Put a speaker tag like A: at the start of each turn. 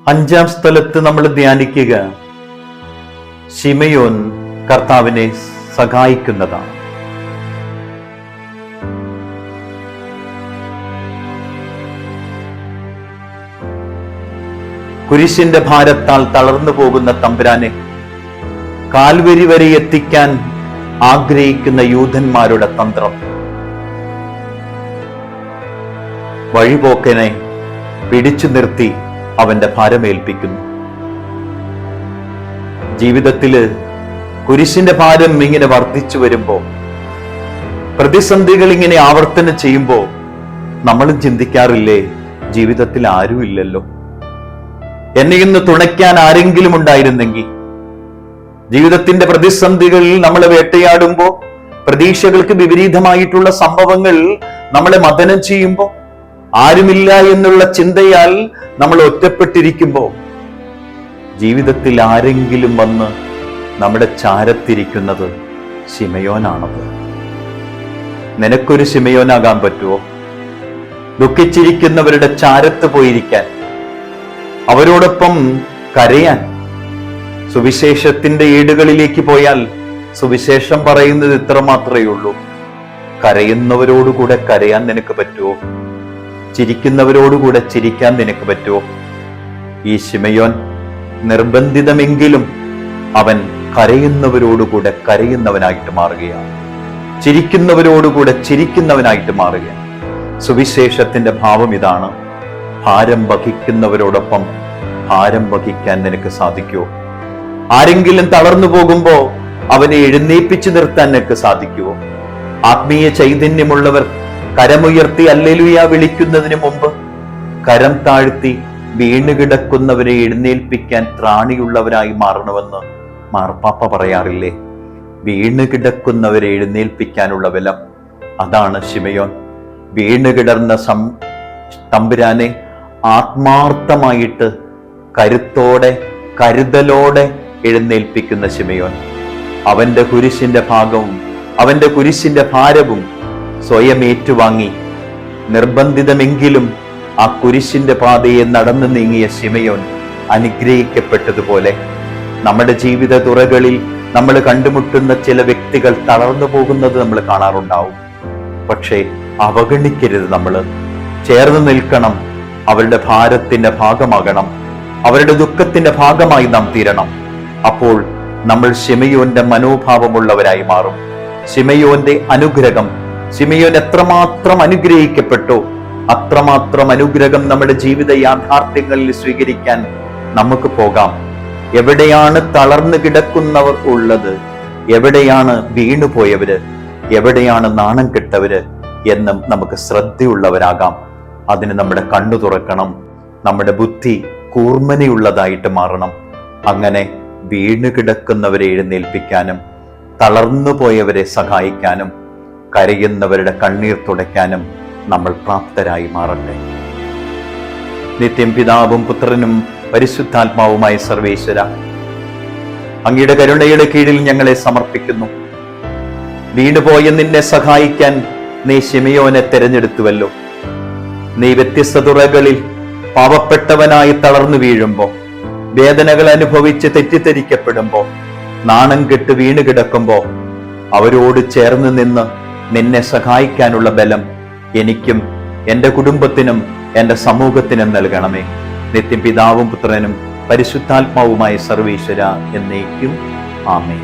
A: അഞ്ചാം സ്ഥലത്ത് നമ്മൾ ധ്യാനിക്കുക ശിമയോൻ കർത്താവിനെ സഹായിക്കുന്നതാണ്. കുരിശിന്റെ ഭാരത്താൽ തളർന്നു പോകുന്ന തമ്പുരാനെ കാൽവരി വരെ എത്തിക്കാൻ ആഗ്രഹിക്കുന്ന യൂതന്മാരുടെ തന്ത്രം വഴിപോക്കനെ പിടിച്ചു നിർത്തി അവന്റെ ഭാരമേൽപ്പിക്കുന്നു. ജീവിതത്തില് കുരിശിന്റെ ഭാരം ഇങ്ങനെ വർദ്ധിച്ചു വരുമ്പോ, പ്രതിസന്ധികൾ ഇങ്ങനെ ആവർത്തനം ചെയ്യുമ്പോ നമ്മളും ചിന്തിക്കാറില്ലേ, ജീവിതത്തിൽ ആരുമില്ലല്ലോ, എന്നെ ഇന്ന് തുണയ്ക്കാൻ ആരെങ്കിലും ഉണ്ടായിരുന്നെങ്കിൽ. ജീവിതത്തിന്റെ പ്രതിസന്ധികളിൽ നമ്മളെ വേട്ടയാടുമ്പോ, പ്രതീക്ഷകൾക്ക് വിപരീതമായിട്ടുള്ള സംഭവങ്ങൾ നമ്മളെ മഥനം ചെയ്യുമ്പോ, ആരുമില്ല എന്നുള്ള ചിന്തയാൽ നമ്മൾ ഒറ്റപ്പെട്ടിരിക്കുമ്പോ, ജീവിതത്തിൽ ആരെങ്കിലും വന്ന് നമ്മുടെ ചാരത്തിരിക്കുന്നത് ശിമയോനാണത്. നിനക്കൊരു ശിമയോനാകാൻ പറ്റുമോ? ദുഃഖിച്ചിരിക്കുന്നവരുടെ ചാരത്ത് പോയിരിക്കാൻ, അവരോടൊപ്പം കരയാൻ. സുവിശേഷത്തിന്റെ ഏടുകളിലേക്ക് പോയാൽ സുവിശേഷം പറയുന്നത് ഇത്ര മാത്രമേ ഉള്ളൂ: കരയുന്നവരോടുകൂടെ കരയാൻ നിനക്ക് പറ്റുമോ? ചിരിക്കുന്നവരോടുകൂടെ ചിരിക്കാൻ നിനക്ക് പറ്റുമോ? ഈ ശിമയോൻ നിർബന്ധിതമെങ്കിലും അവൻ കരയുന്നവരോടുകൂടെ കരയുന്നവനായിട്ട് മാറുകയാണ്, ചിരിക്കുന്നവരോടുകൂടെ ചിരിക്കുന്നവനായിട്ട് മാറുകയാണ്. സുവിശേഷത്തിന്റെ ഭാവം ഇതാണ്: ഭാരം വഹിക്കുന്നവരോടൊപ്പം ഭാരം വഹിക്കാൻ നിനക്ക് സാധിക്കുമോ? ആരെങ്കിലും തളർന്നു പോകുമ്പോ അവനെ എഴുന്നേൽപ്പിച്ചു നിർത്താൻ നിനക്ക് സാധിക്കുമോ? ആത്മീയ ചൈതന്യമുള്ളവർ കരമുയർത്തി ഹല്ലേലൂയ വിളിക്കുന്നതിന് മുമ്പ് കരം താഴ്ത്തി വീണുകിടക്കുന്നവരെ എഴുന്നേൽപ്പിക്കാൻ ത്രാണിയുള്ളവരായി മാറണമെന്ന് മാർപ്പാപ്പ പറയാറില്ലേ? വീണുകിടക്കുന്നവരെ എഴുന്നേൽപ്പിക്കാനുള്ള ബലം, അതാണ് ശിമയോൻ. വീണുകിടന്ന തമ്പുരാനെ ആത്മാർത്ഥമായിട്ട് കരുത്തോടെ കരുതലോടെ എഴുന്നേൽപ്പിക്കുന്ന ശിമയോൻ. അവന്റെ കുരിശിന്റെ ഭാഗവും അവന്റെ കുരിശിന്റെ ഭാരവും സ്വയം ഏറ്റുവാങ്ങി നിർബന്ധിതമെങ്കിലും ആ കുരിശിന്റെ പാതയെ നടന്നു നീങ്ങിയ ശിമയോൻ അനുഗ്രഹിക്കപ്പെട്ടതുപോലെ നമ്മുടെ ജീവിത തുറകളിൽ നമ്മൾ കണ്ടുമുട്ടുന്ന ചില വ്യക്തികൾ തളർന്നു പോകുന്നത് നമ്മൾ കാണാറുണ്ടാവും. പക്ഷേ അവഗണിക്കരുത്, നമ്മൾ ചേർന്ന് നിൽക്കണം. അവരുടെ ഭാരത്തിന്റെ ഭാഗമാകണം, അവരുടെ ദുഃഖത്തിന്റെ ഭാഗമായി നാം തീരണം. അപ്പോൾ നമ്മൾ ശിമയോന്റെ മനോഭാവമുള്ളവരായി മാറും. ശിമയോന്റെ അനുഗ്രഹം, ശിമയോൻ എത്രമാത്രം അനുഗ്രഹിക്കപ്പെട്ടോ അത്രമാത്രം അനുഗ്രഹം നമ്മുടെ ജീവിത യാഥാർത്ഥ്യങ്ങളിൽ സ്വീകരിക്കാൻ നമുക്ക് പോകാം. എവിടെയാണ് തളർന്നു കിടക്കുന്നവർ ഉള്ളത്, എവിടെയാണ് വീണുപോയവര്, എവിടെയാണ് നാണം കെട്ടവര് എന്നും നമുക്ക് ശ്രദ്ധയുള്ളവരാകാം. അതിന് നമ്മുടെ കണ്ണു തുറക്കണം, നമ്മുടെ ബുദ്ധി കൂർമ്മനയുള്ളതായിട്ട് മാറണം. അങ്ങനെ വീണുകിടക്കുന്നവരെ എഴുന്നേൽപ്പിക്കാനും തളർന്നു പോയവരെ സഹായിക്കാനും കരയുന്നവരുടെ കണ്ണീർ തുടയ്ക്കാനും നമ്മൾ പ്രാപ്തരായി മാറട്ടെ. നിത്യം പിതാവും പുത്രനും പരിശുദ്ധാത്മാവുമായ സർവേശ്വര, അങ്ങയുടെ കരുണയുടെ കീഴിൽ ഞങ്ങളെ സമർപ്പിക്കുന്നു. വീണുപോയ നിന്നെ സഹായിക്കാൻ നീ ശിമയോനെ തെരഞ്ഞെടുത്തുവല്ലോ. നീ വ്യത്യസ്ത തുറകളിൽ പാവപ്പെട്ടവനായി തളർന്നു വീഴുമ്പോ, വേദനകൾ അനുഭവിച്ച് തെറ്റിദ്ധരിക്കപ്പെടുമ്പോ, നാണം കെട്ട് വീണു കിടക്കുമ്പോ അവരോട് ചേർന്ന് നിന്ന് നിന്നെ സഹായിക്കാനുള്ള ബലം എനിക്കും എൻ്റെ കുടുംബത്തിനും എൻ്റെ സമൂഹത്തിനും നൽകണമേ. നിത്യം പിതാവും പുത്രനും പരിശുദ്ധാത്മാവുമായ സർവേശ്വര എന്നേക്കും ആമേൻ.